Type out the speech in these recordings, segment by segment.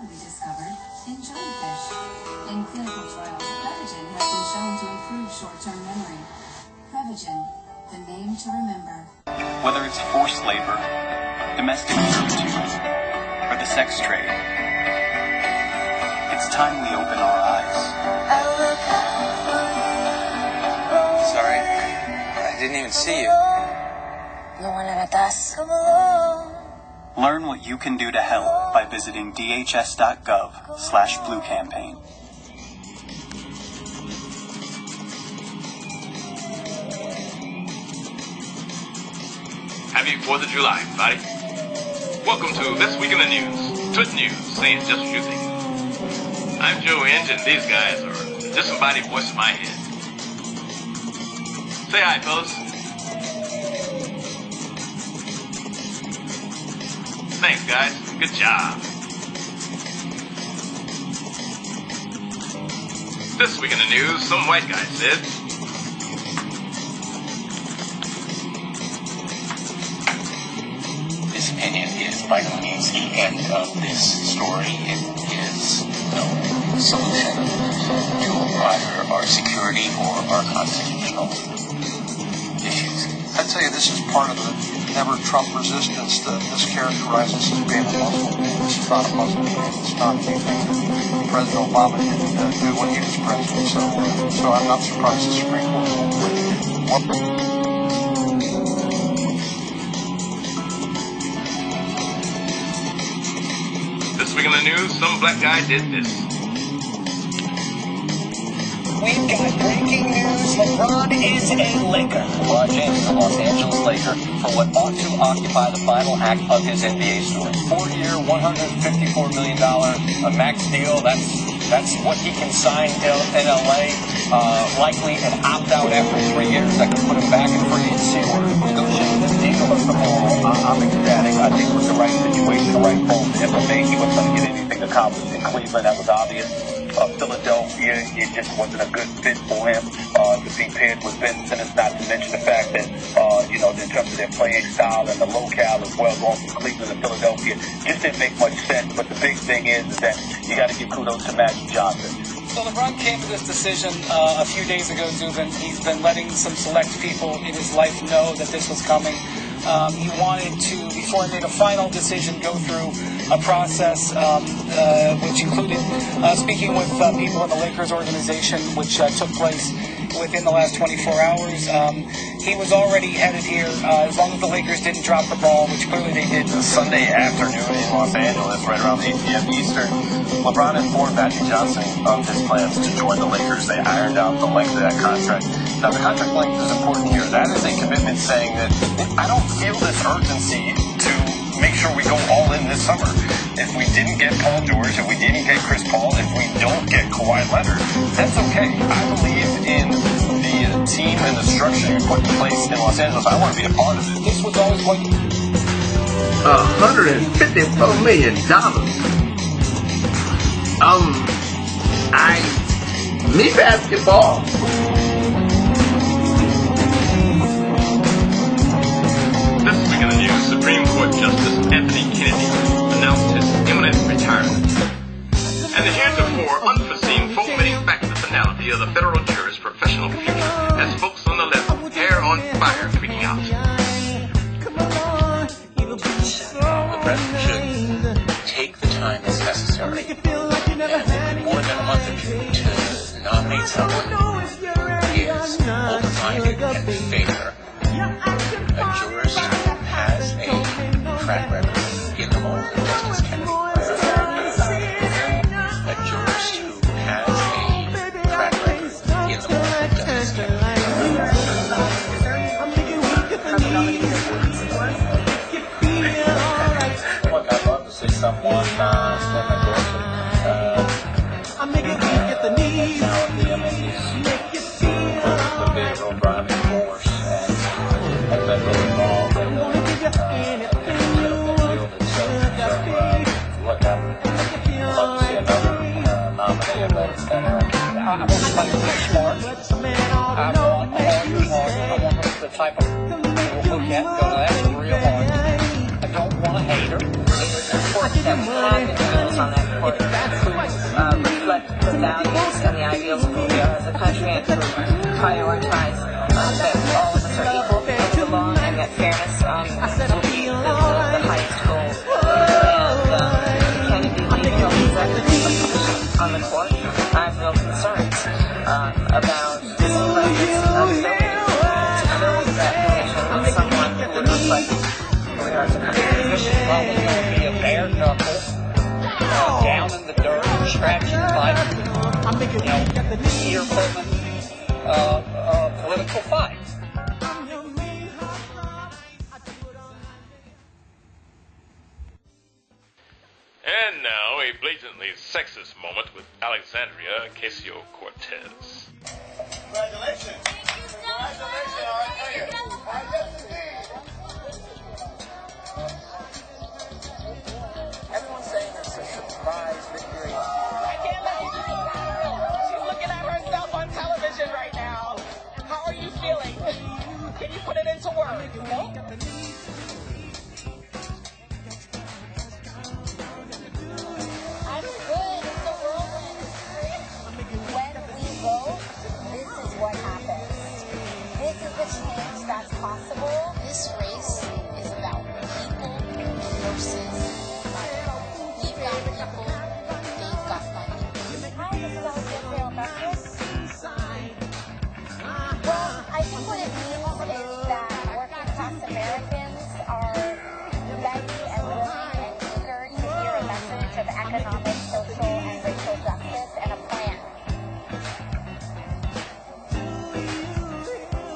recently discovered in jellyfish. In clinical trials, Prevagen has been shown to improve short-term memory. Prevagen, the name to remember. Whether it's forced labor, domestic servitude, or the sex trade, it's time we open our eyes. Sorry, I didn't even see you. No one at us. Learn what you can do to help by visiting dhs.gov/blue campaign. Happy 4th of July, everybody. Welcome to This Week in the News. Twit News, saying just what you think. I'm Joe Inge, and these guys are the disembodied voice in my head. Say hi, fellas. Thanks, guys. Good job. This week in the news, some white guy said, this opinion is by no means the end of this story. It is no solution to either our security or our constitutional issues. I'd tell you this is part of the never-Trump resistance that mischaracterizes as being a Muslim ban. This is not a Muslim ban. It's not anything that President Obama didn't do when he was president. So I'm not surprised the Supreme Court ruled the way it did. this week in the news, some black guy did this. We've got breaking news. LeBron is a Laker. LeBron James is a Los Angeles Laker for what ought to occupy the final act of his NBA story. 4-year, $154 million a max deal. That's what he can sign in LA. Likely an opt-out after 3 years. That could put him back in free agency or negotiate this deal. First of all, I'm ecstatic. I think it was the right situation, the right role to implement. He wasn't going to get anything accomplished in Cleveland. That was obvious. Philadelphia, it just wasn't a good fit for him to be paired with Ben Simmons, not to mention the fact that, in terms of their playing style and the locale as well, going from Cleveland to Philadelphia, just didn't make much sense. But the big thing is that you got to give kudos to Magic Johnson. So LeBron came to this decision a few days ago, Zubin. He's been letting some select people in his life know that this was coming. He wanted to, before he made a final decision, go through a process which included speaking with people in the Lakers organization, which took place within the last 24 hours. He was already headed here as long as the Lakers didn't drop the ball, which clearly they did. Sunday afternoon in Los Angeles, right around 8 p.m. Eastern, LeBron informed Magic Johnson of his plans to join the Lakers. They ironed out the length of that contract. Now, the contract length is important here. That is a commitment saying that I don't feel this urgency to make sure we go all in this summer. If we didn't get Paul George, if we didn't get Chris Paul, if we don't get Kawhi Leonard, that's okay. I believe in the team and the structure you put in place in Los Angeles. I want to be a part of it. This was always what $154 million. Me basketball. This week in the news, Supreme Court Justice Anthony Kennedy announced his imminent retirement. And the heretofore unforeseen fulminating fact of the finality of the federal juror's professional future has folks on the left hair on fire tweeting out. The president should take the time that's necessary and more than a month to nominate someone who is open-minded and fair. A jurist who has a track record in the mold of Justice Kennedy. A jurist who has a track record in the mold of Justice Kennedy. Look, I'd love to see someone from a the big real driving force and been really involved in the field itself. Look, I'd love to see another nominee, but I want somebody who's smart. I want the type of people who can't go to that real hard. A don't want to hate her. It was important that we have individuals on that court who reflect the values and the ideals of who we are as a country and who prioritize that all of us are equal under the law and that fairness will be the highest goal. And Kennedy leaving on the court, I have real concerns about this president's ability to fill that position with someone who would reflect who we are as a country. This is probably going to be a bare knuckle, down in the dirt, scratching fight, ear-pulling political fight. And now, a blatantly sexist moment with Alexandria Ocasio-Cortez. Congratulations. Congratulations, I tell you. Yes, indeed. Everyone's saying it's a surprise victory. I can't believe it. She's looking at herself on television right now. How are you feeling? Can you put it into words? No? I'm good. It's a whirlwind. When we vote, this is what happens. This is the change that's possible. This race is about people versus money. We've got people, they've got money. How is this always going to feel about this? Well, I think what it means is that working class Americans are ready and willing and eager to hear a message of economic, social, and racial justice and a plan.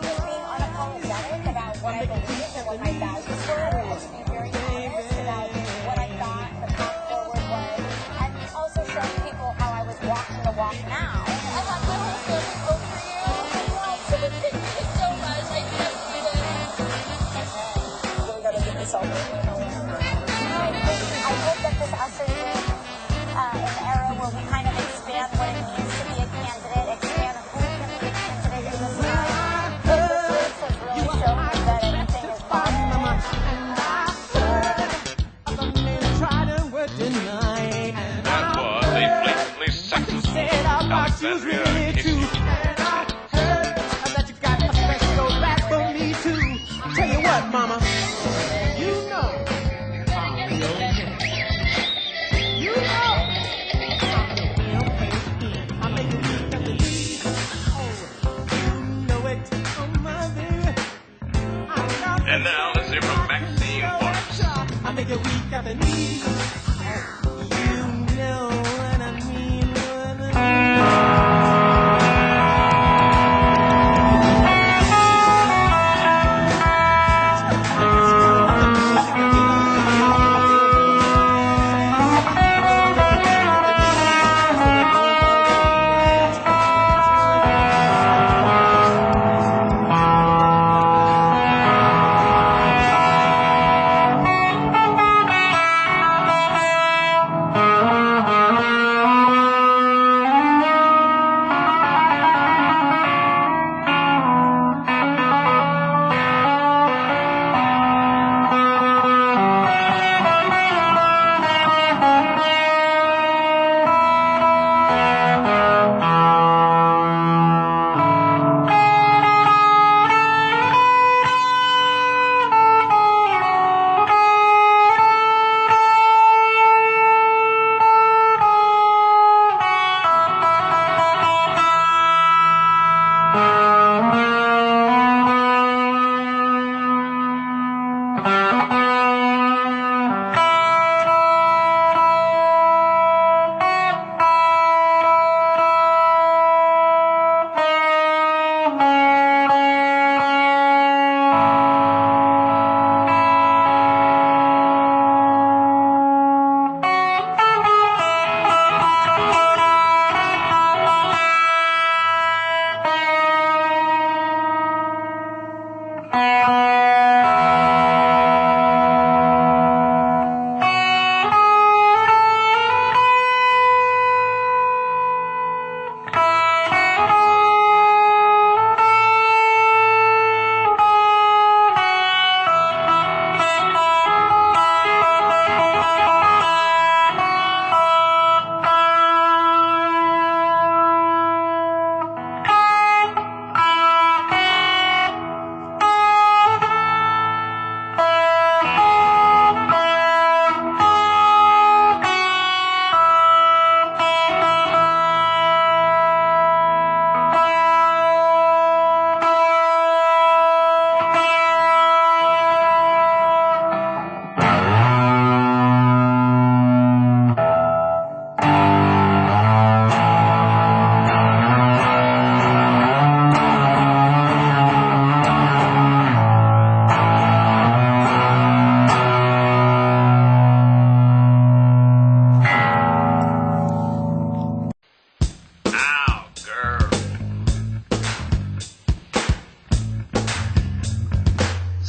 Just being unapologetic about what I believe and what my values were, and to be very honest about what I thought the path forward was, and also showing people how I was walking the walk now. I thought my whole family vote for you. So thank you so much. I can't believe it. Really got to get this over. I hope that this ushers in an era where we kind of expand what it means to be a candidate, expand who can be a candidate in this time. But this race has really shown me that anything is possible. That was a blatantly sexist moment with Alexandria Ocasio-Cortez. Tell you what, mama, you know I'm your man. You know I make it weak at the knees. You know it, oh my baby. And now, let's hear from Maxine Waters. I make it weak at the knees. You know what I mean, what I mean.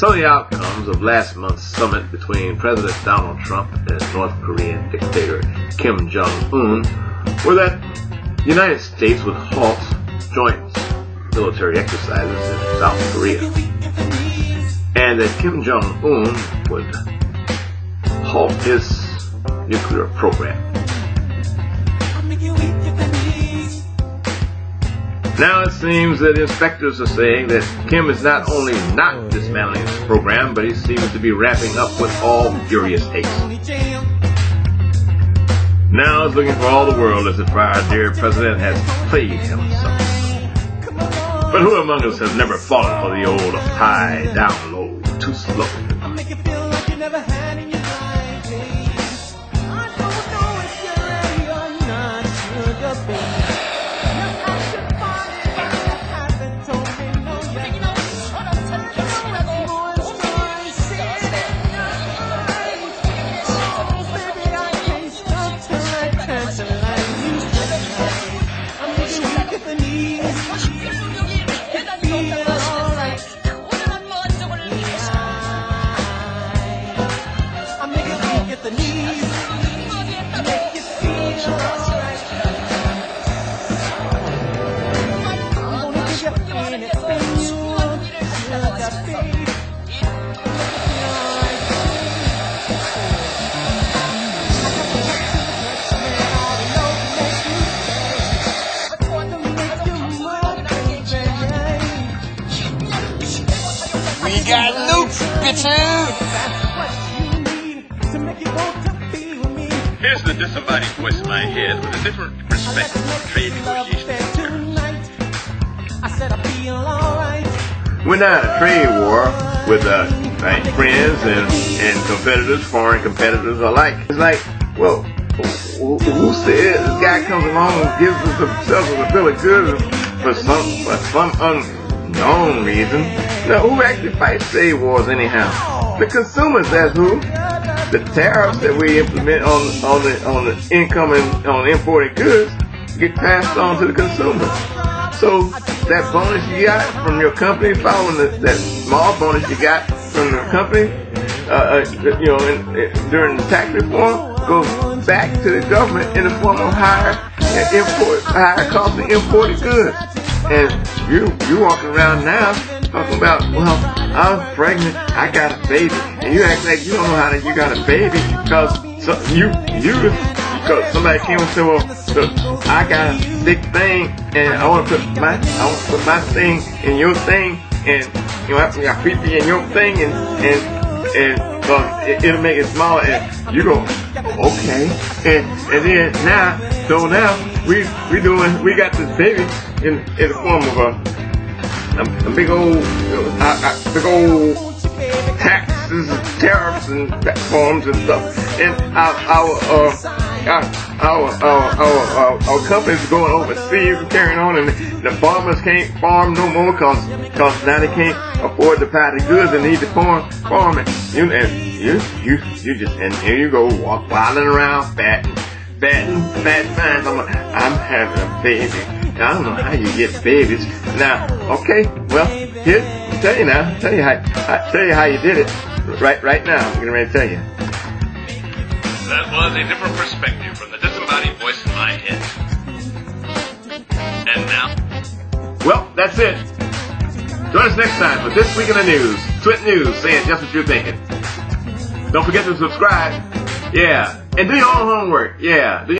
Some of the outcomes of last month's summit between President Donald Trump and North Korean dictator Kim Jong-un were that the United States would halt joint military exercises in South Korea, and that Kim Jong-un would halt his nuclear program. Now it seems that inspectors are saying that Kim is not only not dismantling his program, but he seems to be wrapping up with all furious haste. Now it's looking for all the world as if our dear president has played himself. But who among us has never fallen for the old high, down, low, too slow? We got Luke, bitches! Here's the disembodied voice in my head with a different perspective on trade negotiations. We're not in a trade war with friends and competitors, foreign competitors alike. It's like, well, who said this guy comes along and gives us himself a bill of goods for some unknown reason? Now, who actually fights trade wars anyhow? The consumers, that's who. The tariffs that we implement on the incoming on imported goods get passed on to the consumer. So that bonus you got from your company, following that small bonus you got from the company, during the tax reform, goes back to the government in the form of higher cost of imported goods. And you walking around now talking about, well, I'm pregnant, I got a baby, and you act like you don't know how you got a baby because somebody came and said, well, look, I got a sick thing, and I want to put my thing in your thing, and I put it in your thing, and it'll make it smaller, and you go, okay, and then now we got this baby in the form of a big old taxes, tariffs, and forms and stuff, and our companies going overseas and carrying on, and the farmers can't farm no more because now they can't afford to buy the goods and need to farm it. And here you go wilding around, fat. I'm having a baby. I don't know how you get babies. Now, okay, well, here, I'll tell you how you did it. Right now, I'm getting ready to tell you. That was a different perspective from the disembodied voice in my head. And now? Well, that's it. Join us next time for This Week in the News. Twit News, saying just what you're thinking. Don't forget to subscribe. Yeah. And do your own homework. Yeah.